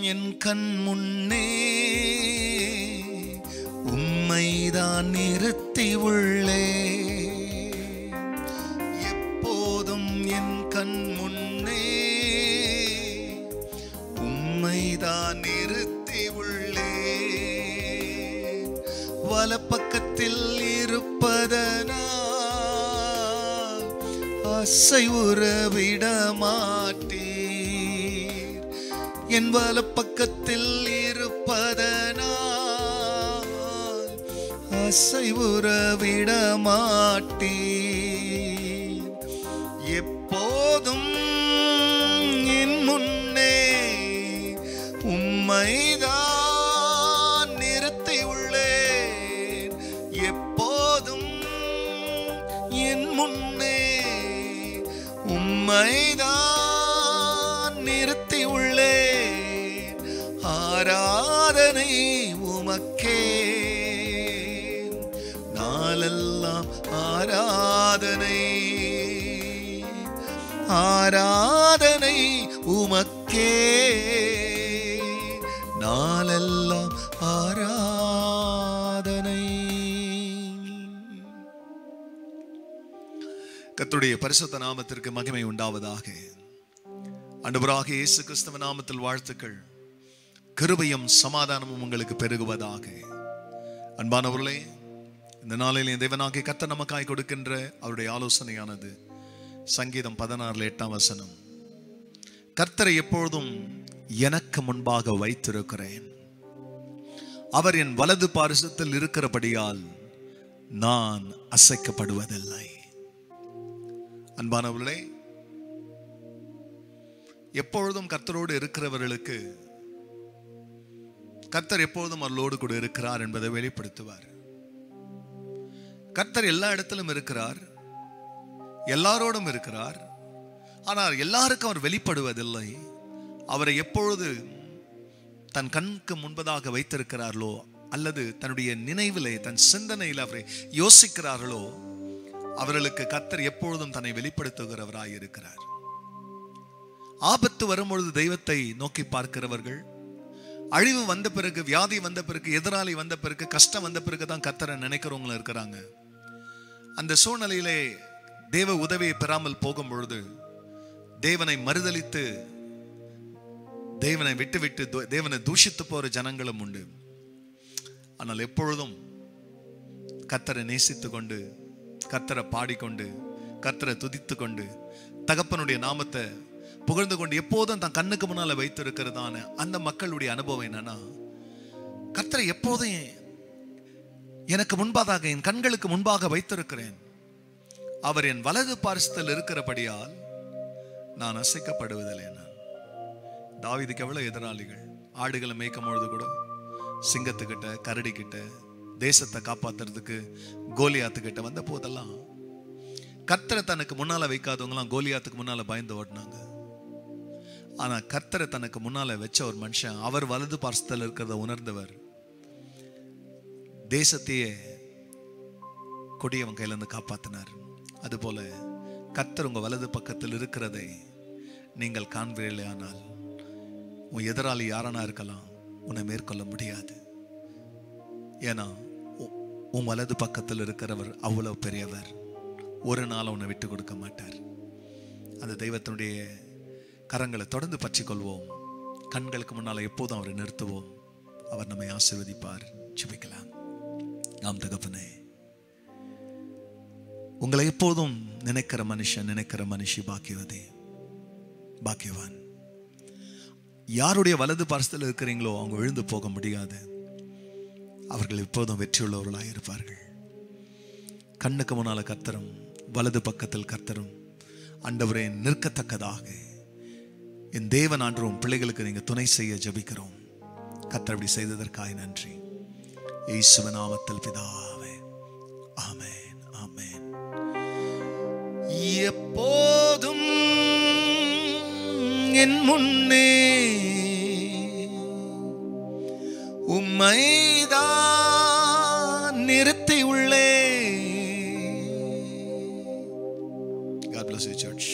என் கண் முன்னே உம்மைதான் நிறுத்தி உள்ளே. எப்போதும் என் கண் முன்னே உம்மைதான் நிறுத்தி உள்ளே. வலப்பக்கத்தில் இருப்பதனால் அசைவுற விட மாட்டீர். என் வலப்பக்கத்தில் இருப்பதனால் அசைவுற விட மாட்டீர். எப்போதும் என் முன்னே உம்மைதான் நிறுத்தி உள்ளேன். எப்போதும் என் முன்னே உம்மைதான் நிறுத்தி உள்ளேன். ஆராதனை உமக்கே நாளெல்லாம் ஆராதனை. ஆராதனை உமக்கே நாளெல்லாம் ஆராதனை. கர்த்தருடைய பரிசுத்த நாமத்திற்கு மகிமை உண்டாவதாக. ஆண்டவராகிய இயேசு கிறிஸ்துவ நாமத்தில் வாழ்த்துக்கள். கிருபையும் சமாதானமும் உங்களுக்கு பெருகுவதாக. அன்பானவர்களே, இந்த நாளில் தேவனாகிய கர்த்தர் நமக்காய் கொடுக்கின்ற அவருடைய ஆலோசனையானது சங்கீதம் 16:8. கர்த்தரை எப்பொழுதும் எனக்கு முன்பாக வைத்திருக்கிறேன். அவர் என் வலது பாரிசத்தில் இருக்கிறபடியால் நான் அசைக்கப்படுவதில்லை. அன்பானவர்களே, எப்பொழுதும் கர்த்தரோடு இருக்கிறவர்களுக்கு கர்த்தர் எப்பொழுதும் அவர்களோடு கூட இருக்கிறார் என்பதை வெளிப்படுத்துவார். கர்த்தர் எல்லா இடத்திலும் இருக்கிறார், எல்லாரோடும் இருக்கிறார். ஆனால் எல்லாருக்கும் அவர் வெளிப்படுவதில்லை. அவரை எப்பொழுது தன் கண்ணுக்கு முன்பதாக வைத்திருக்கிறார்களோ அல்லது தன்னுடைய நினைவிலே தன் சிந்தனையில் அவரை யோசிக்கிறார்களோ அவர்களுக்கு கர்த்தர் எப்பொழுதும் தன்னை வெளிப்படுத்துகிறவராய் இருக்கிறார். ஆபத்து வரும்பொழுது தெய்வத்தை நோக்கி பார்க்கிறவர்கள், அழிவு வந்த பிறகு, வியாதி வந்த பிறகு, எதிராளி வந்த பிறகு, கஷ்டம் வந்த பிறகு தான் கர்த்தரை நினைக்கிறவங்களும் இருக்கிறாங்க. அந்த சூழ்நிலையிலே தேவ உதவியை பெறாமல் போகும் பொழுது தேவனை மறுதலித்து தேவனை விட்டு தேவனை தூஷித்து போற ஜனங்களும் உண்டு. ஆனால் எப்பொழுதும் கர்த்தரை நேசித்து கொண்டு, கர்த்தரை பாடிக்கொண்டு, கர்த்தரை துதித்து கொண்டு, தகப்பனுடைய நாமத்தை புகழ்ந்து கொண்டு எப்போதும் தன் கண்ணுக்கு முன்னால வைத்திருக்கிறதான அந்த மக்களுடைய அனுபவம் என்னன்னா, கர்த்தரை எப்போதும் எனக்கு முன்பாக, என் கண்களுக்கு முன்பாக வைத்திருக்கிறேன். அவர் என் வலது பாரிசத்தில் இருக்கிறபடியால் நான் அசைக்கப்படுவதில்லை. தாவீதுக்கு எவ்வளவு எதிராளிகள். ஆடுகளை மேய்க்கும் பொழுது கூட சிங்கத்துக்கிட்ட, கரடி கிட்ட, தேசத்தை காப்பாத்துறதுக்கு கோலியாத்துக்கிட்ட வந்த போதெல்லாம் கர்த்தரை தனக்கு முன்னால வைக்காதவங்களாம் கோலியாத்துக்கு முன்னால பயந்து ஓடினாங்க. ஆனா கர்த்தரை தனக்கு முன்னால வச்ச ஒரு மனுஷன், அவர் வலது பாரிசத்தில் இருக்கிறத உணர்ந்தவர், தேசத்தையே கொடியவன் கையில இருந்து காப்பாத்தினார். அதுபோல கர்த்தர் உங்க வலது பக்கத்தில் இருக்கிறதை நீங்கள் காண்பீர்களே, ஆனால் உன் எதிராளி யாரானா இருக்கலாம், உன்னை மேற்கொள்ள முடியாது. ஏன்னா உன் வலது பக்கத்தில் இருக்கிறவர் அவ்வளவு பெரியவர். ஒரு நாள் உன்னை விட்டு கொடுக்க மாட்டார். அந்த தெய்வத்தினுடைய கரங்களை தொடர்ந்து பற்றி கொள்வோம். கண்களுக்கு முன்னால எப்போதும் அவரை நிறுத்துவோம். அவர் நம்மை ஆசீர்வதிப்பார். ஜெபிக்கலாம். நாம் தகப்பனே, உங்களை எப்போதும் நினைக்கிற மனுஷன், நினைக்கிற மனுஷி பாக்கியவதே, பாக்கியவான். யாருடைய வலது பாரிசத்தில் இருக்கிறீங்களோ அவங்க விழுந்து போக முடியாது. அவர்கள் எப்போதும் வெற்றியுள்ளவர்களாக இருப்பார்கள். கண்ணுக்கு முன்னால கர்த்தரும் வலது பக்கத்தில் கர்த்தரும் ஆண்டவரே நிற்கத்தக்கதாக என் தேவன் ஆண்டவரும் பிள்ளைகளுக்கு நீங்க துணை செய்ய ஜெபிக்கிறோம். கர்த்தர் அப்படி செய்ததற்காக நன்றி. இயேசுவின் நாமத்தில் பிதாவே, ஆமென், ஆமென். எப்போதும் என் முன்னே உம்மைதான் நிறுத்தி உள்ளே. God bless you, church.